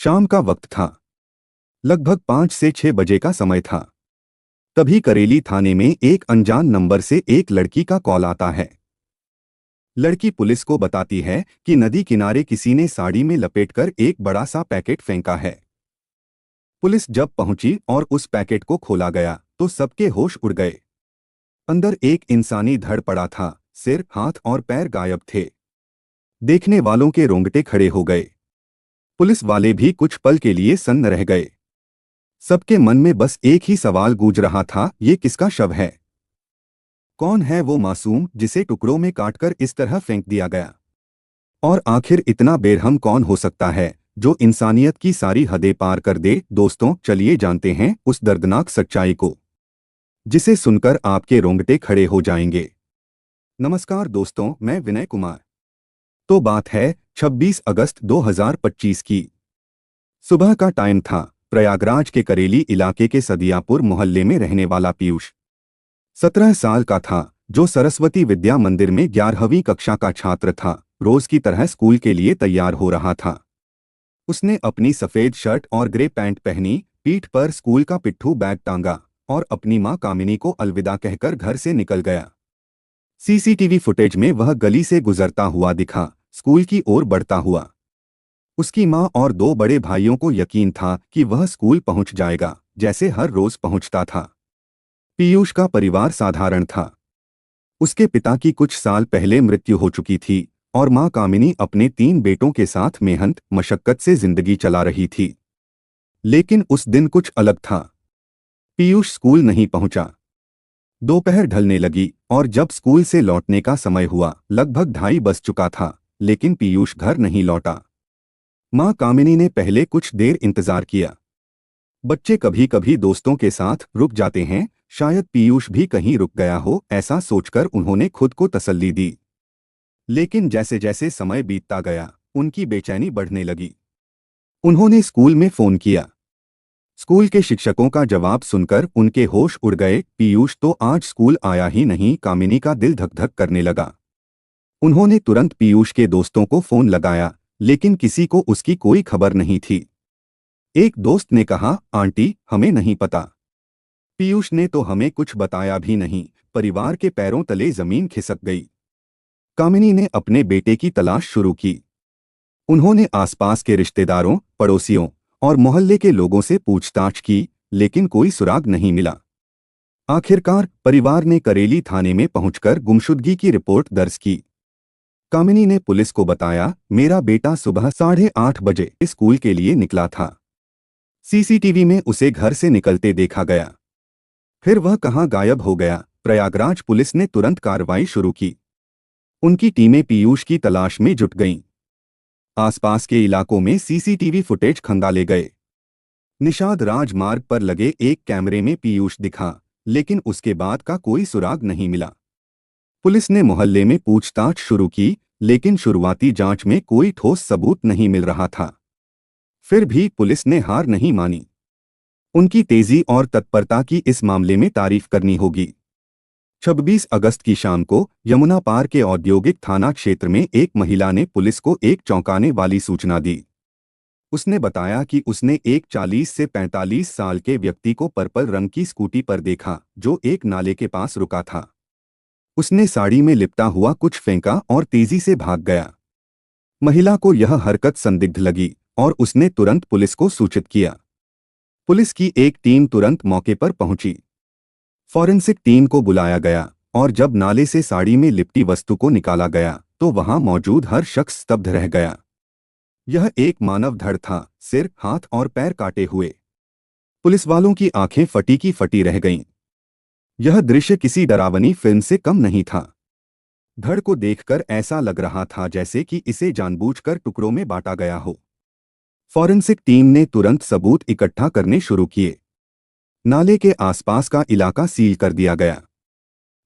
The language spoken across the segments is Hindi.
शाम का वक्त था। लगभग 5 से 6 बजे का समय था। तभी करेली थाने में एक अनजान नंबर से एक लड़की का कॉल आता है। लड़की पुलिस को बताती है कि नदी किनारे किसी ने साड़ी में लपेटकर एक बड़ा सा पैकेट फेंका है। पुलिस जब पहुंची और उस पैकेट को खोला गया तो सबके होश उड़ गए। अंदर एक इंसानी धड़ पड़ा था। सिर, हाथ और पैर गायब थे। देखने वालों के रोंगटे खड़े हो गए। पुलिस वाले भी कुछ पल के लिए सन्न रह गए। सबके मन में बस एक ही सवाल गूंज रहा था, ये किसका शव है? कौन है वो मासूम जिसे टुकड़ों में काटकर इस तरह फेंक दिया गया? और आखिर इतना बेरहम कौन हो सकता है जो इंसानियत की सारी हदें पार कर दे? दोस्तों, चलिए जानते हैं उस दर्दनाक सच्चाई को, जिसे सुनकर आपके रोंगटे खड़े हो जाएंगे। नमस्कार दोस्तों, मैं विनय कुमार। तो बात है 26 अगस्त 2025 की। सुबह का टाइम था। प्रयागराज के करेली इलाके के सदियापुर मोहल्ले में रहने वाला पीयूष 17 साल का था, जो सरस्वती विद्या मंदिर में 11वीं कक्षा का छात्र था। रोज की तरह स्कूल के लिए तैयार हो रहा था। उसने अपनी सफेद शर्ट और ग्रे पैंट पहनी, पीठ पर स्कूल का पिट्ठू बैग टांगा और अपनी मां कामिनी को अलविदा कहकर घर से निकल गया। सीसीटीवी फुटेज में वह गली से गुजरता हुआ दिखा, स्कूल की ओर बढ़ता हुआ। उसकी मां और 2 बड़े भाइयों को यकीन था कि वह स्कूल पहुंच जाएगा, जैसे हर रोज पहुंचता था। पीयूष का परिवार साधारण था। उसके पिता की कुछ साल पहले मृत्यु हो चुकी थी और मां कामिनी अपने 3 बेटों के साथ मेहनत मशक्कत से जिंदगी चला रही थी। लेकिन उस दिन कुछ अलग था। पीयूष स्कूल नहीं पहुंचा। दोपहर ढलने लगी और जब स्कूल से लौटने का समय हुआ, लगभग 2:30 बज चुका था, लेकिन पीयूष घर नहीं लौटा। मां कामिनी ने पहले कुछ देर इंतजार किया। बच्चे कभी कभी दोस्तों के साथ रुक जाते हैं, शायद पीयूष भी कहीं रुक गया हो, ऐसा सोचकर उन्होंने खुद को तसल्ली दी। लेकिन जैसे जैसे समय बीतता गया, उनकी बेचैनी बढ़ने लगी। उन्होंने स्कूल में फोन किया। स्कूल के शिक्षकों का जवाब सुनकर उनके होश उड़ गए। पीयूष तो आज स्कूल आया ही नहीं। कामिनी का दिल धक धक करने लगा। उन्होंने तुरंत पीयूष के दोस्तों को फोन लगाया, लेकिन किसी को उसकी कोई खबर नहीं थी। एक दोस्त ने कहा, आंटी, हमें नहीं पता। पीयूष ने तो हमें कुछ बताया भी नहीं। परिवार के पैरों तले जमीन खिसक गई। कामिनी ने अपने बेटे की तलाश शुरू की। उन्होंने आसपास के रिश्तेदारों, पड़ोसियों और मोहल्ले के लोगों से पूछताछ की, लेकिन कोई सुराग नहीं मिला। आखिरकार परिवार ने करेली थाने में पहुंचकर गुमशुदगी की रिपोर्ट दर्ज की। कामिनी ने पुलिस को बताया, मेरा बेटा सुबह 8:30 बजे स्कूल के लिए निकला था। सीसीटीवी में उसे घर से निकलते देखा गया। फिर वह कहां गायब हो गया? प्रयागराज पुलिस ने तुरंत कार्रवाई शुरू की। उनकी टीमें पीयूष की तलाश में जुट गईं। आसपास के इलाकों में सीसीटीवी फुटेज खंगाले गए। निषाद राजमार्ग पर लगे एक कैमरे में पीयूष दिखा, लेकिन उसके बाद का कोई सुराग नहीं मिला। पुलिस ने मोहल्ले में पूछताछ शुरू की, लेकिन शुरुआती जांच में कोई ठोस सबूत नहीं मिल रहा था। फिर भी पुलिस ने हार नहीं मानी। उनकी तेजी और तत्परता की इस मामले में तारीफ करनी होगी। 26 अगस्त की शाम को यमुना पार के औद्योगिक थाना क्षेत्र में एक महिला ने पुलिस को एक चौंकाने वाली सूचना दी। उसने बताया कि उसने एक 40 से 45 साल के व्यक्ति को पर्पल रंग की स्कूटी पर देखा, जो एक नाले के पास रुका था। उसने साड़ी में लिपटा हुआ कुछ फेंका और तेजी से भाग गया। महिला को यह हरकत संदिग्ध लगी और उसने तुरंत पुलिस को सूचित किया। पुलिस की एक टीम तुरंत मौके पर पहुंची। फॉरेंसिक टीम को बुलाया गया और जब नाले से साड़ी में लिपटी वस्तु को निकाला गया तो वहां मौजूद हर शख्स स्तब्ध रह गया। यह एक मानव धड़ था, सिर, हाथ और पैर काटे हुए। पुलिस वालों की आंखें फटी की फटी रह गईं। यह दृश्य किसी डरावनी फिल्म से कम नहीं था। धड़ को देखकर ऐसा लग रहा था जैसे कि इसे जानबूझकर टुकड़ों में बांटा गया हो। फॉरेंसिक टीम ने तुरंत सबूत इकट्ठा करने शुरू किए। नाले के आसपास का इलाका सील कर दिया गया।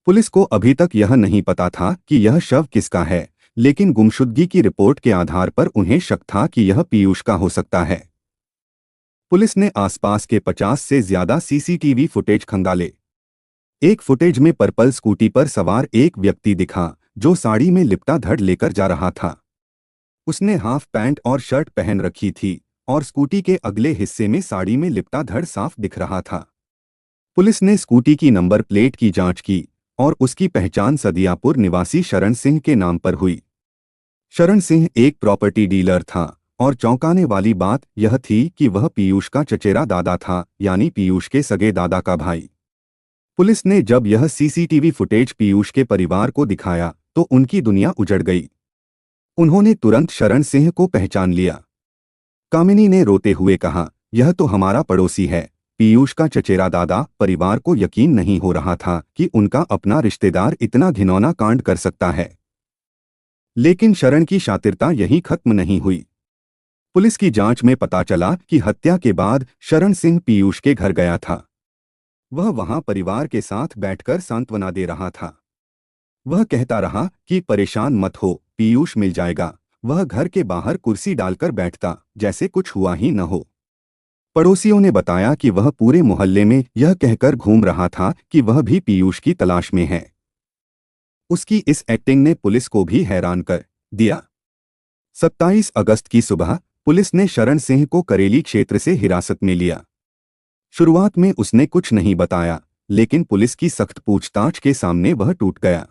पुलिस को अभी तक यह नहीं पता था कि यह शव किसका है, लेकिन गुमशुदगी की रिपोर्ट के आधार पर उन्हें शक था कि यह पीयूष का हो सकता है। पुलिस ने आसपास के 50 से ज्यादा सीसीटीवी फुटेज खंगाले। एक फुटेज में पर्पल स्कूटी पर सवार एक व्यक्ति दिखा, जो साड़ी में लिपटा धड़ लेकर जा रहा था। उसने हाफ पैंट और शर्ट पहन रखी थी और स्कूटी के अगले हिस्से में साड़ी में लिपटा धड़ साफ दिख रहा था। पुलिस ने स्कूटी की नंबर प्लेट की जांच की और उसकी पहचान सदियापुर निवासी शरण सिंह के नाम पर हुई। शरण सिंह एक प्रॉपर्टी डीलर था और चौंकाने वाली बात यह थी कि वह पीयूष का चचेरा दादा था, यानी पीयूष के सगे दादा का भाई। पुलिस ने जब यह सीसीटीवी फुटेज पीयूष के परिवार को दिखाया तो उनकी दुनिया उजड़ गई। उन्होंने तुरंत शरण सिंह को पहचान लिया। कामिनी ने रोते हुए कहा, यह तो हमारा पड़ोसी है, पीयूष का चचेरा दादा। परिवार को यकीन नहीं हो रहा था कि उनका अपना रिश्तेदार इतना घिनौना कांड कर सकता है। लेकिन शरण की शातिरता यहीं खत्म नहीं हुई। पुलिस की जांच में पता चला कि हत्या के बाद शरण सिंह पीयूष के घर गया था। वह वहां परिवार के साथ बैठकर सांत्वना दे रहा था। वह कहता रहा कि परेशान मत हो, पीयूष मिल जाएगा। वह घर के बाहर कुर्सी डालकर बैठता जैसे कुछ हुआ ही न हो। पड़ोसियों ने बताया कि वह पूरे मोहल्ले में यह कहकर घूम रहा था कि वह भी पीयूष की तलाश में है। उसकी इस एक्टिंग ने पुलिस को भी हैरान कर दिया। 27 अगस्त की सुबह पुलिस ने शरण सिंह को करेली क्षेत्र से हिरासत में लिया। शुरुआत में उसने कुछ नहीं बताया, लेकिन पुलिस की सख्त पूछताछ के सामने वह टूट गया।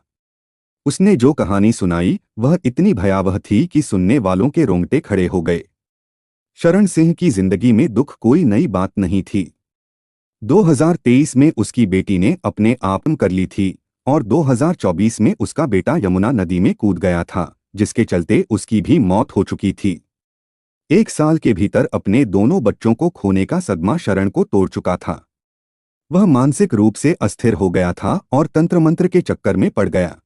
उसने जो कहानी सुनाई वह इतनी भयावह थी कि सुनने वालों के रोंगटे खड़े हो गए। शरण सिंह की जिंदगी में दुख कोई नई बात नहीं थी। 2023 में उसकी बेटी ने अपने आप कर ली थी और 2024 में उसका बेटा यमुना नदी में कूद गया था, जिसके चलते उसकी भी मौत हो चुकी थी। 1 साल के भीतर अपने दोनों बच्चों को खोने का सदमा शरण को तोड़ चुका था। वह मानसिक रूप से अस्थिर हो गया था और तंत्र मंत्र के चक्कर में पड़ गया।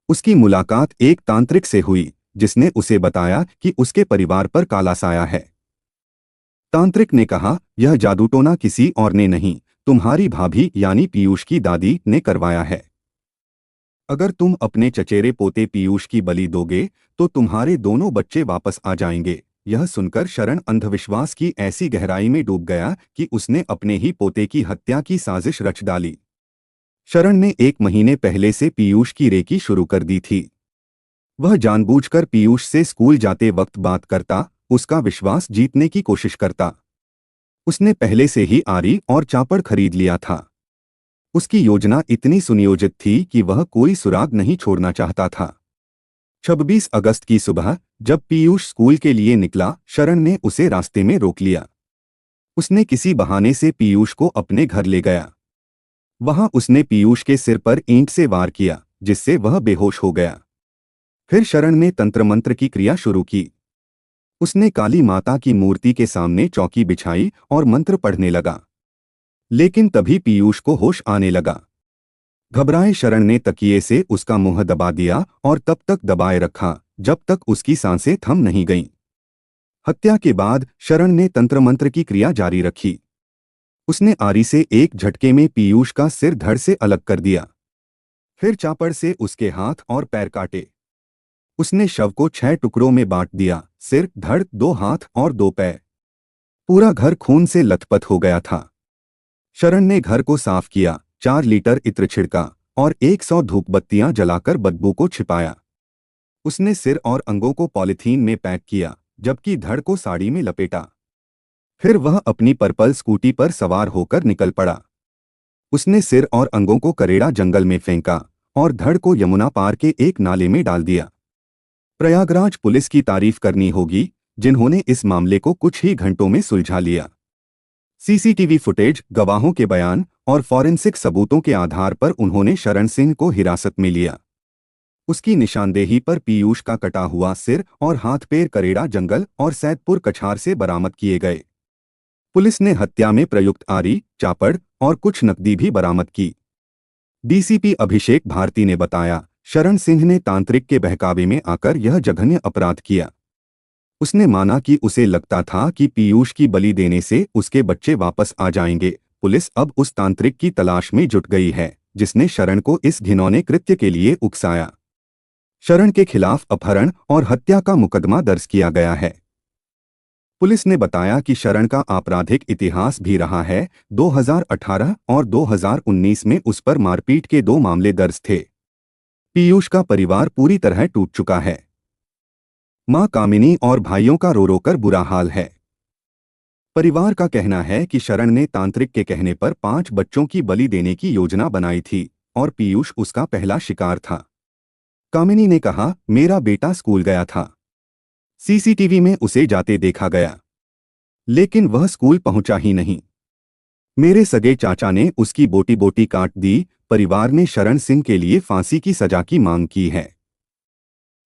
उसकी मुलाकात एक तांत्रिक से हुई जिसने उसे बताया कि उसके परिवार पर काला साया है। तांत्रिक ने कहा, यह जादूटोना किसी और ने नहीं, तुम्हारी भाभी यानी पीयूष की दादी ने करवाया है। अगर तुम अपने चचेरे पोते पीयूष की बलि दोगे तो तुम्हारे दोनों बच्चे वापस आ जाएंगे। यह सुनकर शरण अंधविश्वास की ऐसी गहराई में डूब गया कि उसने अपने ही पोते की हत्या की साजिश रच डाली। शरण ने 1 महीने पहले से पीयूष की रेकी शुरू कर दी थी। वह जानबूझकर पीयूष से स्कूल जाते वक्त बात करता, उसका विश्वास जीतने की कोशिश करता। उसने पहले से ही आरी और चापड़ खरीद लिया था। उसकी योजना इतनी सुनियोजित थी कि वह कोई सुराग नहीं छोड़ना चाहता था। 26 अगस्त की सुबह जब पीयूष स्कूल के लिए निकला, शरण ने उसे रास्ते में रोक लिया। उसने किसी बहाने से पीयूष को अपने घर ले गया। वहां उसने पीयूष के सिर पर ईंट से वार किया, जिससे वह बेहोश हो गया। फिर शरण ने तंत्र मंत्र की क्रिया शुरू की। उसने काली माता की मूर्ति के सामने चौकी बिछाई और मंत्र पढ़ने लगा। लेकिन तभी पीयूष को होश आने लगा। घबराए शरण ने तकिए से उसका मुंह दबा दिया और तब तक दबाए रखा जब तक उसकी सांसें थम नहीं गईं। हत्या के बाद शरण ने तंत्र मंत्र की क्रिया जारी रखी। उसने आरी से एक झटके में पीयूष का सिर धड़ से अलग कर दिया। फिर चापड़ से उसके हाथ और पैर काटे। उसने शव को 6 टुकड़ों में बांट दिया, सिर, धड़, 2 हाथ और 2 पैर। पूरा घर खून से लथपथ हो गया था। शरण ने घर को साफ किया, 4 लीटर इत्र छिड़का और 100 धूप बत्तियां जलाकर बदबू को छिपाया। उसने सिर और अंगों को पॉलीथीन में पैक किया, जबकि धड़ को साड़ी में लपेटा। फिर वह अपनी पर्पल स्कूटी पर सवार होकर निकल पड़ा। उसने सिर और अंगों को करेड़ा जंगल में फेंका और धड़ को यमुना पार के एक नाले में डाल दिया। प्रयागराज पुलिस की तारीफ करनी होगी, जिन्होंने इस मामले को कुछ ही घंटों में सुलझा लिया। सीसीटीवी फुटेज, गवाहों के बयान और फॉरेंसिक सबूतों के आधार पर उन्होंने शरण सिंह को हिरासत में लिया। उसकी निशानदेही पर पीयूष का कटा हुआ सिर और हाथ पैर करेड़ा जंगल और सैदपुर कछार से बरामद किए गए। पुलिस ने हत्या में प्रयुक्त आरी, चापड़ और कुछ नकदी भी बरामद की। डीसीपी अभिषेक भारती ने बताया, शरण सिंह ने तांत्रिक के बहकावे में आकर यह जघन्य अपराध किया। उसने माना कि उसे लगता था कि पीयूष की बलि देने से उसके बच्चे वापस आ जाएंगे। पुलिस अब उस तांत्रिक की तलाश में जुट गई है जिसने शरण को इस घिनौने कृत्य के लिए उकसाया। शरण के खिलाफ अपहरण और हत्या का मुकदमा दर्ज किया गया है। पुलिस ने बताया कि शरण का आपराधिक इतिहास भी रहा है। 2018 और 2019 में उस पर मारपीट के 2 मामले दर्ज थे। पीयूष का परिवार पूरी तरह टूट चुका है। मां कामिनी और भाइयों का रो रो कर बुरा हाल है। परिवार का कहना है कि शरण ने तांत्रिक के कहने पर 5 बच्चों की बलि देने की योजना बनाई थी और पीयूष उसका पहला शिकार था। कामिनी ने कहा, मेरा बेटा स्कूल गया था। सीसीटीवी में उसे जाते देखा गया, लेकिन वह स्कूल पहुंचा ही नहीं। मेरे सगे चाचा ने उसकी बोटी बोटी काट दी। परिवार ने शरण सिंह के लिए फांसी की सजा की मांग की है।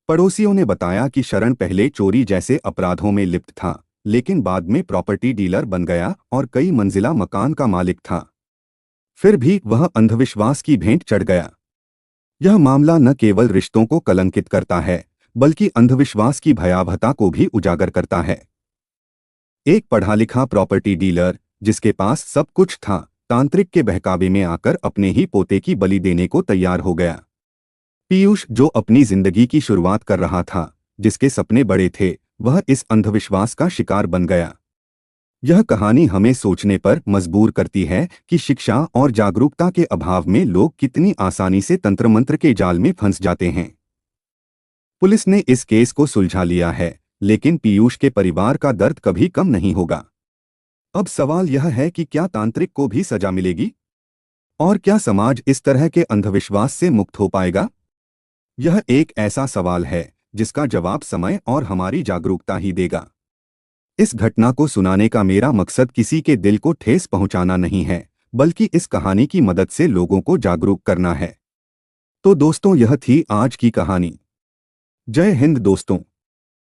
पड़ोसियों ने बताया कि शरण पहले चोरी जैसे अपराधों में लिप्त था, लेकिन बाद में प्रॉपर्टी डीलर बन गया और कई मंजिला मकान का मालिक था। फिर भी वह अंधविश्वास की भेंट चढ़ गया। यह मामला न केवल रिश्तों को कलंकित करता है, बल्कि अंधविश्वास की भयावहता को भी उजागर करता है। एक पढ़ा लिखा प्रॉपर्टी डीलर, जिसके पास सब कुछ था, तांत्रिक के बहकावे में आकर अपने ही पोते की बलि देने को तैयार हो गया। पीयूष, जो अपनी जिंदगी की शुरुआत कर रहा था, जिसके सपने बड़े थे, वह इस अंधविश्वास का शिकार बन गया। यह कहानी हमें सोचने पर मजबूर करती है कि शिक्षा और जागरूकता के अभाव में लोग कितनी आसानी से तंत्र मंत्र के जाल में फंस जाते हैं। पुलिस ने इस केस को सुलझा लिया है, लेकिन पीयूष के परिवार का दर्द कभी कम नहीं होगा। अब सवाल यह है कि क्या तांत्रिक को भी सजा मिलेगी? और क्या समाज इस तरह के अंधविश्वास से मुक्त हो पाएगा? यह एक ऐसा सवाल है जिसका जवाब समय और हमारी जागरूकता ही देगा। इस घटना को सुनाने का मेरा मकसद किसी के दिल को ठेस पहुंचाना नहीं है, बल्कि इस कहानी की मदद से लोगों को जागरूक करना है। तो दोस्तों, यह थी आज की कहानी। जय हिंद दोस्तों।